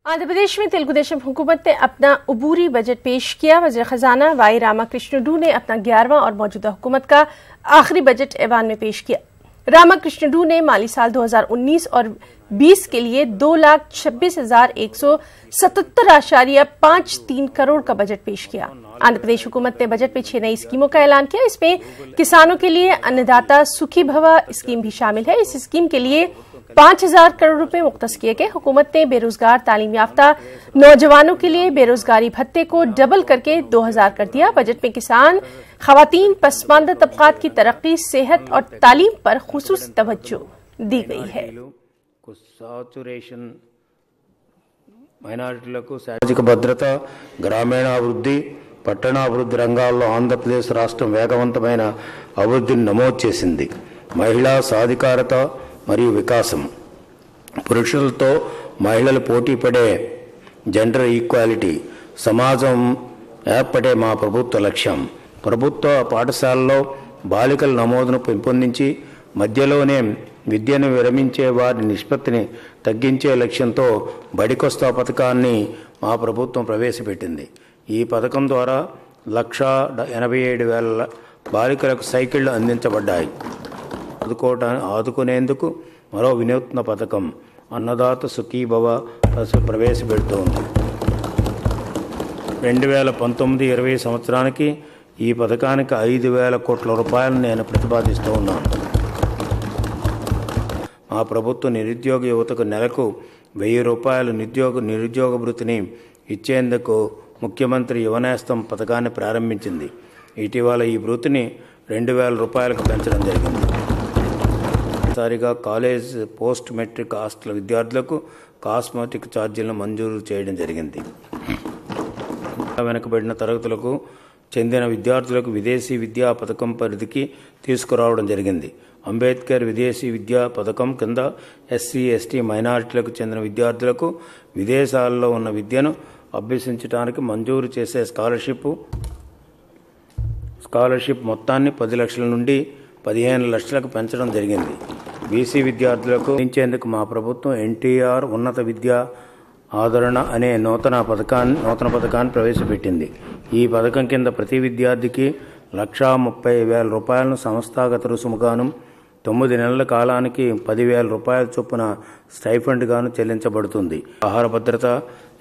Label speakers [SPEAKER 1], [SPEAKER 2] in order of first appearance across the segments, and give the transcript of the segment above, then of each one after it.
[SPEAKER 1] आंध्र प्रदेश में तेलुगुदेशम हुकूमत ने अपना उबूरी बजट पेश किया। वज़ीर खजाना वाई रामाकृष्णडू ने अपना 11वां और मौजूदा हुकूमत का आखिरी बजट ऐवान में पेश किया। रामाकृष्णडू ने माली साल 2019 और 20 के लिए 2,26,177.53 करोड़ का बजट पेश किया। आंध्र प्रदेश हुकूमत ने बजट में 6 नई स्कीमों का ऐलान किया। इसमें किसानों के लिए अन्नदाता सुखी भव स्कीम भी शामिल है। इस स्कीम के लिए 5,000 करोड़ रुपए मुख्तस किए गए। हुकूमत ने बेरोजगार तालीम याफ्ता नौजवानों के लिए बेरोजगारी भत्ते को डबल करके 2,000 कर दिया। बजट में किसान, खवातीन, पसमानदा तबकात की तरक्की, सेहत और तालीम पर खुसूस तवज्जो दी गई है।
[SPEAKER 2] మైనారిటీలకు సామాజిక భద్రత, గ్రామీణాభివృద్ధి, పట్టణాభివృద్ధి రంగాల్లో ఆంధ్రప్రదేశ్ రాష్ట్రం వేగవంతమైన అభివృద్ధిని నమోదు చేసింది. మహిళా సాధికారత మరియు వికాసం, పురుషులతో మహిళలు పోటీ పడే జెండర్ ఈక్వాలిటీ సమాజం ఏర్పడే మా ప్రభుత్వ లక్ష్యం. ప్రభుత్వ పాఠశాలలో బాలికల నమోదును పెంపొందించి మధ్యలోనే విద్యను విరమించే వారి నిష్పత్తిని తగ్గించే లక్ష్యంతో బడికొస్తా పథకాన్ని మా ప్రభుత్వం ప్రవేశపెట్టింది. ఈ పథకం ద్వారా 1,87,000 బాలికలకు సైకిళ్లు అందించబడ్డాయి. ఆదుకునేందుకు మరో వినూత్న పథకం అన్నదాత సుఖీభవ ప్రవేశపెడుతోంది. 2019-20 సంవత్సరానికి ఈ పథకానికి 5,000 కోట్ల రూపాయలు నేను ప్రతిపాదిస్తూ ఉన్నాను. మా ప్రభుత్వ నిరుద్యోగ యువతకు నెలకు 1,000 రూపాయలు నిరుద్యోగ భృతిని ఇచ్చేందుకు ముఖ్యమంత్రి యువనేస్తం పథకాన్ని ప్రారంభించింది. ఇటీవల ఈ భృతిని 2,000 రూపాయలకు పెంచడం జరిగింది. సారిగా కాలేజ్, పోస్ట్ మెట్రిక్ హాస్టల్ విద్యార్థులకు కాస్మెటిక్ ఛార్జీలను మంజూరు చేయడం జరిగింది. వెనుకబడిన తరగతులకు చెందిన విద్యార్థులకు విదేశీ విద్యా పథకం పరిధికి తీసుకురావడం జరిగింది. అంబేద్కర్ విదేశీ విద్యా పథకం కింద ఎస్సీ, ఎస్టీ, మైనారిటీలకు చెందిన విద్యార్థులకు విదేశాల్లో ఉన్న విద్యను అభ్యసించడానికి మంజూరు చేసే స్కాలర్షిప్ మొత్తాన్ని 10 లక్షల నుండి 15 లక్షలకు పెంచడం జరిగింది. బీసీ విద్యార్థులకు అందించేందుకు మా ప్రభుత్వం ఎన్టీఆర్ ఉన్నత విద్యా ఆదరణ అనే నూతన పథకాన్ని ప్రవేశపెట్టింది. ఈ పథకం కింద ప్రతి విద్యార్థికి 1,30,000 రూపాయలను సంస్థాగత రుసుముగాను, 9 నెలల కాలానికి 10,000 రూపాయల చొప్పున స్టైఫండ్ గాను చెల్లించబడుతుంది. ఆహార భద్రత,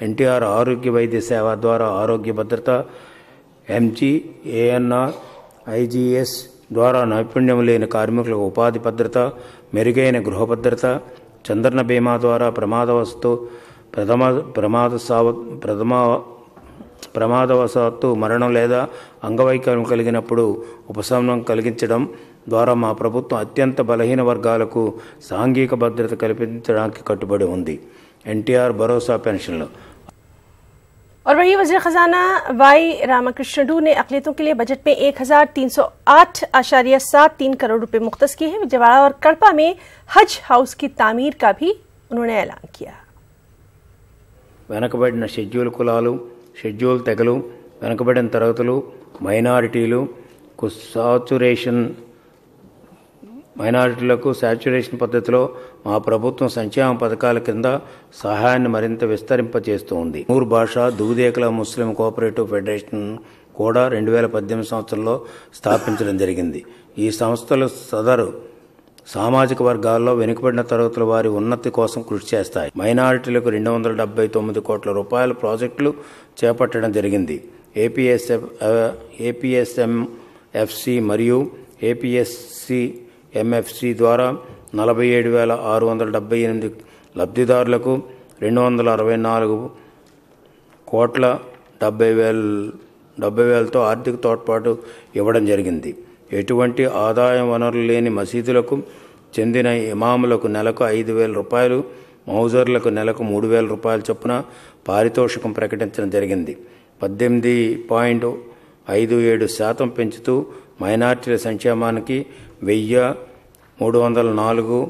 [SPEAKER 2] ఎన్టీఆర్ ఆరోగ్య వైద్య సేవ ద్వారా ఆరోగ్య భద్రత, ఎంజీ, ఏఎన్ఆర్, ఐజీఎస్ ద్వారా నైపుణ్యం లేని కార్మికులకు ఉపాధి భద్రత, మెరుగైన గృహ భద్రత, చంద్రన బీమా ద్వారా ప్రమాదవశాత్తు మరణం లేదా అంగవైకల్యం కలిగినప్పుడు ఉపశమనం కలిగించడం ద్వారా మా ప్రభుత్వం అత్యంత బలహీన వర్గాలకు సాంఘిక భద్రత కల్పించడానికి కట్టుబడి ఉంది. ఎన్టీఆర్ భరోసా పెన్షన్లు.
[SPEAKER 1] और वहीं वज़ीर खजाना वाई रामाकृष्णडू ने अक़लियतों के लिए बजट में 1,308.73 करोड़ रुपए मुख्तस किए हैं। विजयवाड़ा और कड़पा में हज हाउस की तामीर का भी उन्होंने ऐलान किया।
[SPEAKER 2] వెనకబడిన షెడ్యూల్ కులాలు, షెడ్యూల్ తెగలు, వెనకబడిన తరగతులు, మైనారిటీలకు శాచ్యురేషన్ పద్ధతిలో మా ప్రభుత్వం సంక్షేమ పథకాల కింద సహాయాన్ని మరింత విస్తరింపజేస్తూ ఉంది. నూర్ భాషా దూదేకల ముస్లిం కోఆపరేటివ్ ఫెడరేషన్ కూడా 2018 సంవత్సరంలో స్థాపించడం జరిగింది. ఈ సంస్థలు సదరు సామాజిక వర్గాల్లో వెనుకబడిన తరగతుల వారి ఉన్నతి కోసం కృషి చేస్తాయి. మైనారిటీలకు 279 కోట్ల రూపాయల ప్రాజెక్టులు చేపట్టడం జరిగింది. ఏపీఎస్ఎంఎఫ్సి మరియు ఏపీఎస్సిఎంఎఫ్సి ద్వారా 47,678 లబ్ధిదారులకు 264 కోట్ల 70,000తో ఆర్థిక తోడ్పాటు ఇవ్వడం జరిగింది. ఎటువంటి ఆదాయం వనరులు లేని మసీదులకు చెందిన ఇమాములకు నెలకు 5,000 రూపాయలు, మౌజర్లకు నెలకు 3,000 రూపాయల చొప్పున పారితోషికం ప్రకటించడం జరిగింది. 18.57% పెంచుతూ మైనారిటీల సంక్షేమానికి 1,304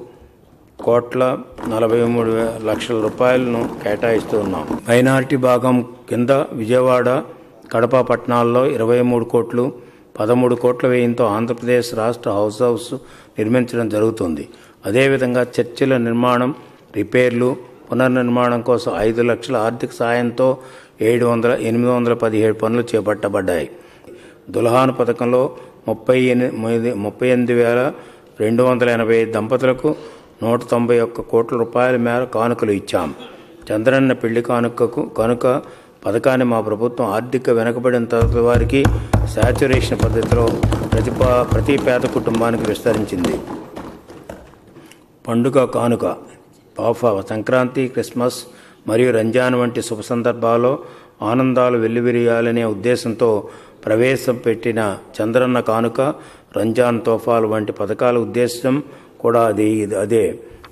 [SPEAKER 2] కోట్ల 43 లక్షల రూపాయలను కేటాయిస్తూ ఉన్నాం. మైనారిటీ భాగం కింద విజయవాడ, కడప పట్టణాల్లో 23 కోట్లు 13 కోట్ల వ్యయంతో ఆంధ్రప్రదేశ్ రాష్ట్ర హౌస్ నిర్మించడం జరుగుతుంది. అదేవిధంగా చర్చిల నిర్మాణం, రిపేర్లు, పునర్నిర్మాణం కోసం 5 లక్షల ఆర్థిక సాయంతో 817 పనులు చేపట్టబడ్డాయి. దుల్హాన్ పథకంలో 38,280 దంపతులకు 191 కోట్ల రూపాయల మేర కానుకలు ఇచ్చాం. చంద్రన్న పెళ్లి కనుక పథకాన్ని మా ప్రభుత్వం ఆర్థిక వెనుకబడిన తరగతి వారికి శాచ్యురేషన్ పద్ధతిలో ప్రతి పేద కుటుంబానికి విస్తరించింది. పండుగ కానుక సంక్రాంతి, క్రిస్మస్ మరియు రంజాన్ వంటి శుభ సందర్భాల్లో ఆనందాలు వెల్లివిరియాలనే ఉద్దేశంతో ప్రవేశపెట్టిన చంద్రన్న కానుక, రంజాన్ తోఫాలు వంటి పథకాల ఉద్దేశం కూడా అదే.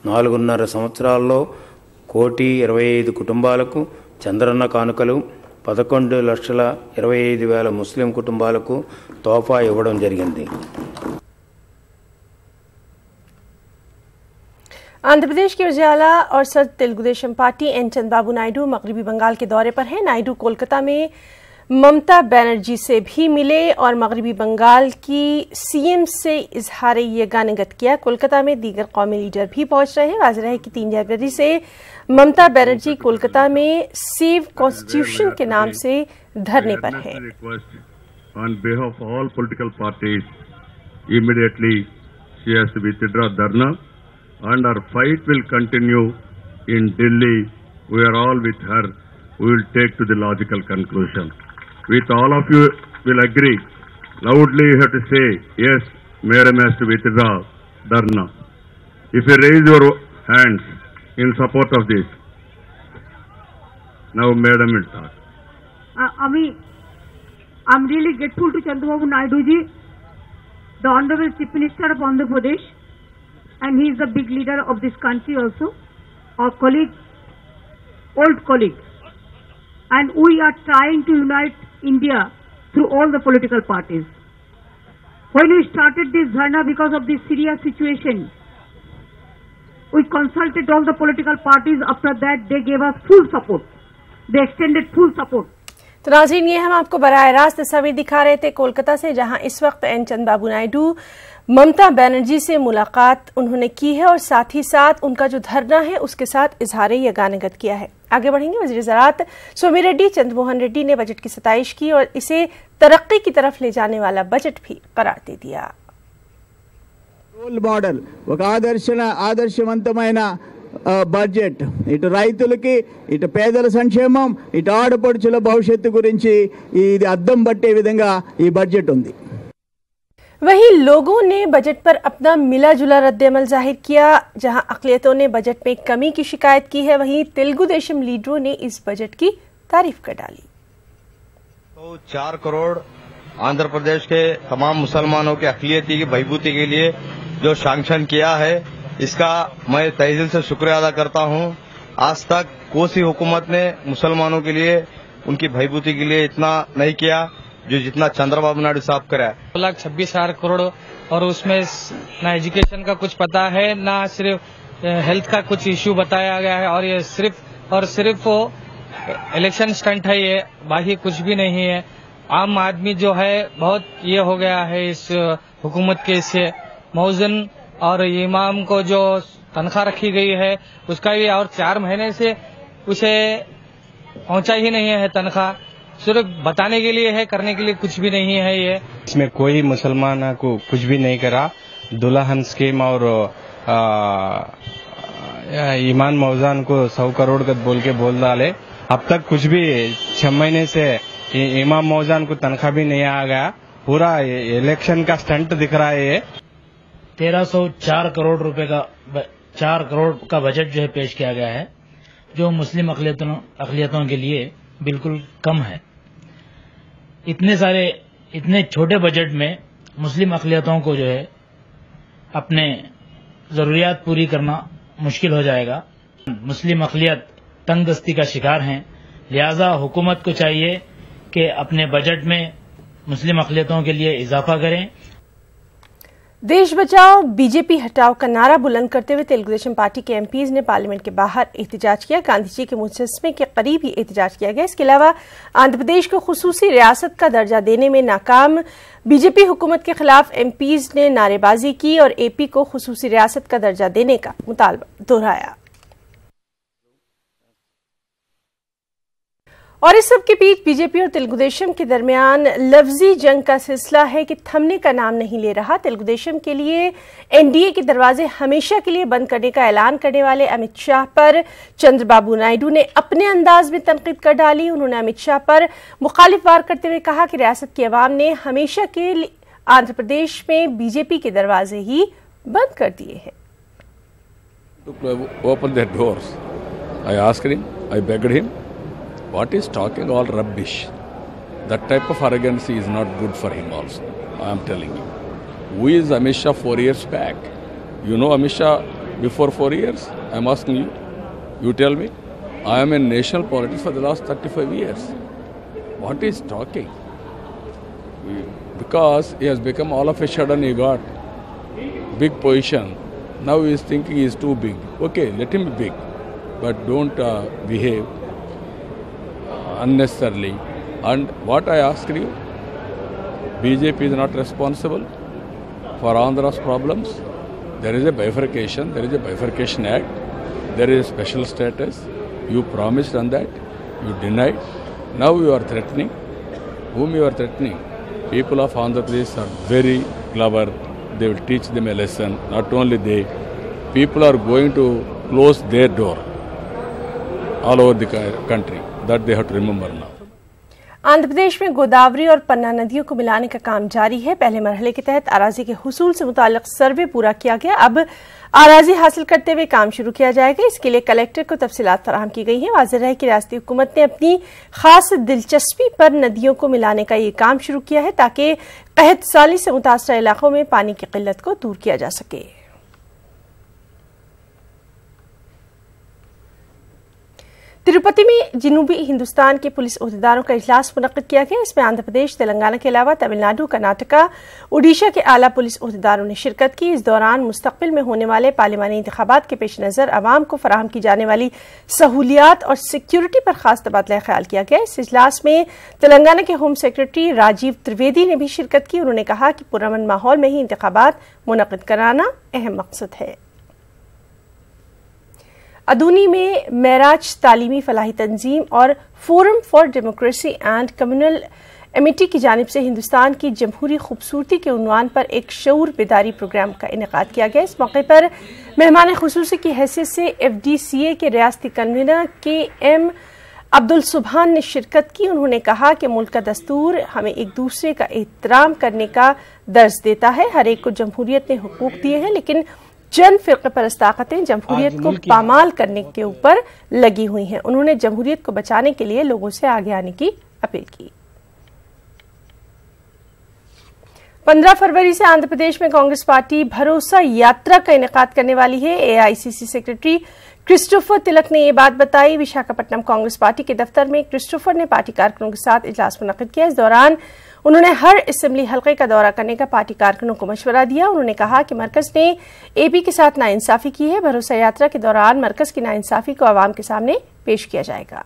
[SPEAKER 2] 4.5 సంవత్సరాల్లో 1,25,000 కుటుంబాలకు చంద్రన్న కానుకలు, 11,25,000 ముస్లిం కుటుంబాలకు తోఫా ఇవ్వడం జరిగింది.
[SPEAKER 1] आंध्र प्रदेश के उजाला और सदर तेलुगुदेशम पार्टी एन चंद्रबाबू नायडू मगरबी बंगाल के दौरे पर हैं। नायडू कोलकाता में ममता बनर्जी से भी मिले और मगरबी बंगाल की सीएम से इजहार यगानगत किया। कोलकाता में दीगर कौमी लीडर भी पहुंच रहे हैं। वाज़ेह है कि 3 जनवरी से ममता बनर्जी कोलकाता में सेव कॉन्स्टिट्यूशन के नाम से धरने पर है.
[SPEAKER 3] On behalf of all political parties, immediately she has to withdraw dharna. And our fight will continue in Delhi. We are all with her. We will take to the logical conclusion. With all of you will agree. Loudly you have to say, yes, Madam has to withdraw dharna. If you raise your hands in support of this. Now Madam will talk.
[SPEAKER 4] I'm really grateful to Chandrababu Naidu ji, the Honorable Chief Minister of Andhra Pradesh. And he is the big leader of this country also, our colleague, old colleague. And we are trying to unite India through all the political parties. When we started this dharna because of this serious situation, we consulted all the political parties. After that, they gave us full support. They extended full support.
[SPEAKER 1] तो नाज़रीन, ये हम आपको बराह रास्त तस्वीर दिखा रहे थे कोलकाता से, जहां इस वक्त एन चंद्रबाबू नायडू ममता बनर्जी से मुलाकात उन्होंने की है और साथ ही साथ उनका जो धरना है उसके साथ इजहार यगानगत किया है. आगे बढ़ेंगे. वज़ीर ज़राअत सोमी रेड्डी चंद्रमोहन रेड्डी ने बजट की सताइश की और इसे तरक्की की तरफ ले जाने वाला बजट भी करार दे दिया.
[SPEAKER 5] రోల్ మోడల్, ఒక ఆదర్శవంతమైన బడ్జెట్, ఇటు రైతులకి, ఇటు పేదల సంక్షేమం, ఇటు ఆడపడుచుల భవిష్యత్తు గురించి ఇది అద్దం పట్టే విధంగా ఈ బడ్జెట్ ఉంది.
[SPEAKER 1] वहीं लोगों ने बजट पर अपना मिला जुला रद्द-ए-अमल जाहिर किया. जहां अक़लियतों ने बजट में कमी की शिकायत की है, वहीं तेलुगु देशम लीडरों ने इस बजट की तारीफ कर डाली.
[SPEAKER 6] तो 4 करोड़ आंध्र प्रदेश के तमाम मुसलमानों के अक़लियती की बहबूदी के लिए जो सैंक्शन किया है, इसका मैं तहे दिल से शुक्रिया अदा करता हूं. आज तक कोई हुकूमत ने मुसलमानों के लिए, उनकी बहबूदी के लिए इतना नहीं किया जो जितना चंद्रबाबू नायडू साहब करा है.
[SPEAKER 7] 2,26,000 करोड़ और उसमें ना एजुकेशन का कुछ पता है, ना सिर्फ हेल्थ का कुछ इश्यू बताया गया है. और ये सिर्फ इलेक्शन स्टंट है, ये बाकी कुछ भी नहीं है. आम आदमी जो है बहुत ये हो गया है इस हुकूमत के से. मौजन और इमाम को जो तनख्वाह रखी गई है उसका भी और 4 महीने से उसे पहुंचा ही नहीं है तनख्वाह. सिर्फ बताने के लिए है, करने के लिए कुछ भी नहीं है. ये
[SPEAKER 8] इसमें कोई मुसलमान को कुछ भी नहीं करा. दुल्हन स्कीम और ईमान मौजान को 100 करोड़ का बोल डाले. अब तक कुछ भी 6 महीने से इमाम मौजान को तनख्वाह भी नहीं आ गया. पूरा इलेक्शन का स्टंट दिख रहा है. ये
[SPEAKER 9] 1304 करोड़ रुपए का 4 करोड़ का बजट जो है पेश किया गया है, जो मुस्लिम अक़लियतों के लिए बिल्कुल कम है. इतने छोटे बजट में मुस्लिम अक़लियतों को जो है अपने जरूरियात पूरी करना मुश्किल हो जाएगा. मुस्लिम अक़लियत तंगदस्ती का शिकार हैं, लिहाजा हुकूमत को चाहिए कि अपने बजट में मुस्लिम अक़लियतों के लिए इजाफा करें.
[SPEAKER 1] देश बचाओ बीजेपी हटाओ का नारा बुलंद करते हुए तेलुगु देशम पार्टी के एमपीज ने पार्लियामेंट के बाहर एहतजाज किया. गांधी जी के मुजस्समे के करीब ही एहतजाज किया गया. इसके अलावा आंध्र प्रदेश को खुसूसी रियासत का दर्जा देने में नाकाम बीजेपी हुकूमत के खिलाफ एमपीज ने नारेबाजी की और एपी को खुसूसी रियासत का दर्जा देने का मुतालबा दोहराया. और इस सब के बीच बीजेपी और तेलुगु देशम के दरमियान लफ्जी जंग का सिलसिला है कि थमने का नाम नहीं ले रहा। तेलुगु देशम के लिए एनडीए के दरवाजे हमेशा के लिए बंद करने का ऐलान करने वाले अमित शाह पर चंद्रबाबू नायडू ने अपने अंदाज में तनकीद कर डाली। उन्होंने अमित शाह पर मुखालिफ वार करते हुए कहा कि रियासत की आवाम ने हमेशा के लिए आंध्र प्रदेश में बीजेपी के दरवाजे ही बंद कर दिए हैं।
[SPEAKER 10] Open their doors. I asked him, I begged him, what is talking all rubbish? That type of arrogance is not good for him also. I am telling you. Who is Amit Shah 4 years back? You know Amit Shah before 4 years? I am asking you. You tell me. I am in national politics for the last 35 years. What is talking? Because he has become all of a sudden he got big position. Now he is thinking he is too big. Okay, let him be big. But don't behave unnecessarily. And what I ask you, BJP is not responsible for Andhra's problems. There is a bifurcation. There is a bifurcation act. There is a special status. You promised on that. You denied. Now you are threatening. Whom you are threatening? People of Andhra Pradesh are very clever. They will teach them a lesson. Not only they, people are going to close their door all over the country. That they have to remember now.
[SPEAKER 1] Andhra Pradesh में गोदावरी और पन्ना नदियों को मिलाने का काम जारी है। पहले मरहले के तहत अराजी के हुसूल से मुताल्लिक सर्वे पूरा किया गया। अब अराजी हासिल करते हुए काम शुरू किया जाएगा। इसके लिए कलेक्टर को तफसीलात फराहम की गई हैं। वाज़ेह है कि रियासती हुकूमत ने अपनी खास दिलचस्पी पर नदियों को मिलाने का ये काम शुरू किया है ताकि कहत साली से मुतासरा इलाकों में पानी की किल्लत को दूर किया जा सके। तिरुपति में जनूबी हिंदुस्तान के पुलिस ओहदेदारों का इजलास मुनक्किद किया गया। इसमें आंध्र प्रदेश, तेलंगाना के अलावा तमिलनाडु, कर्नाटका, उड़ीसा के आला पुलिस ओहदेदारों ने शिरकत की। इस दौरान मुस्तकबिल में होने वाले पार्लिमानी इंतखाबात के पेश नजर अवाम को फराहम की जाने वाली सहूलियात और सिक्योरिटी पर खास तबादला ख्याल किया गया। इस इजलास में तेलंगाना के होम सेक्रेटरी राजीव त्रिवेदी ने भी शिरकत की। उन्होंने कहा कि पुरअमन माहौल में ही इंतखाबात मुनक्किद कराना अहम मकसद है। अदूनी में मेराज तालीमी फलाही तंजीम और forum for democracy and communal Amity की जानिब से हिंदुस्तान की जमहूरी खूबसूरती के उन्वान पर एक शऊर बेदारी प्रोग्राम का इनेकाद किया गया। इस मौके पर मेहमान खुसूसी की हैसियत से FDCA के रियासती कन्वीनर KM अब्दुल सुबहान ने शिरकत की। उन्होंने कहा कि मुल्क का दस्तूर हमें एक दूसरे का एहतराम करने का दर्ज देता है। हर एक को जमहूरियत ने हुकूक दिए हैं, लेकिन चंद फिरक़े परस्त ताकतें जमहूरियत को पामाल करने के ऊपर लगी हुई हैं। उन्होंने जमहूरियत को बचाने के लिए लोगों से आगे आने की अपील की। 15 फरवरी से आंध्र प्रदेश में कांग्रेस पार्टी भरोसा यात्रा का इनेकाद करने वाली है। AICC सेक्रेटरी क्रिस्टोफर तिलक ने ये बात बताई। विशाखापट्टनम कांग्रेस पार्टी के दफ्तर में क्रिस्टोफर ने पार्टी कारकुनों के साथ इजलास मुनक्किद किया। इस दौरान उन्होंने हर असेंबली हल्के का दौरा करने का पार्टी कारकुनों को मशवरा दिया। उन्होंने कहा कि मरकज ने AP के साथ नाइंसाफी की है। भरोसा यात्रा के दौरान मरकज की नाइंसाफी को आवाम के सामने पेश किया जाएगा।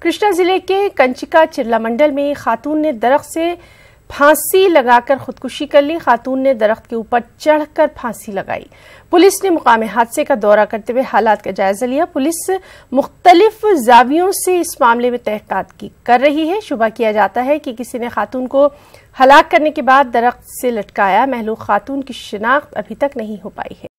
[SPEAKER 1] कृष्णा जिले के कंचिका चिरला मंडल में खातून ने दरख्त से फांसी लगाकर खुदकुशी कर ली। खातून ने दरख्त के ऊपर चढ़कर फांसी लगाई। पुलिस ने मुकाम हादसे का दौरा करते हुए हालात का जायजा लिया। पुलिस मुख्तलिफ जावियों से इस मामले में तहकीकात कर रही है। शुबा किया जाता है कि किसी ने खातून को हलाक करने के बाद दरख्त से लटकाया। महलूक खातून की शिनाख्त अभी तक नहीं हो पाई है।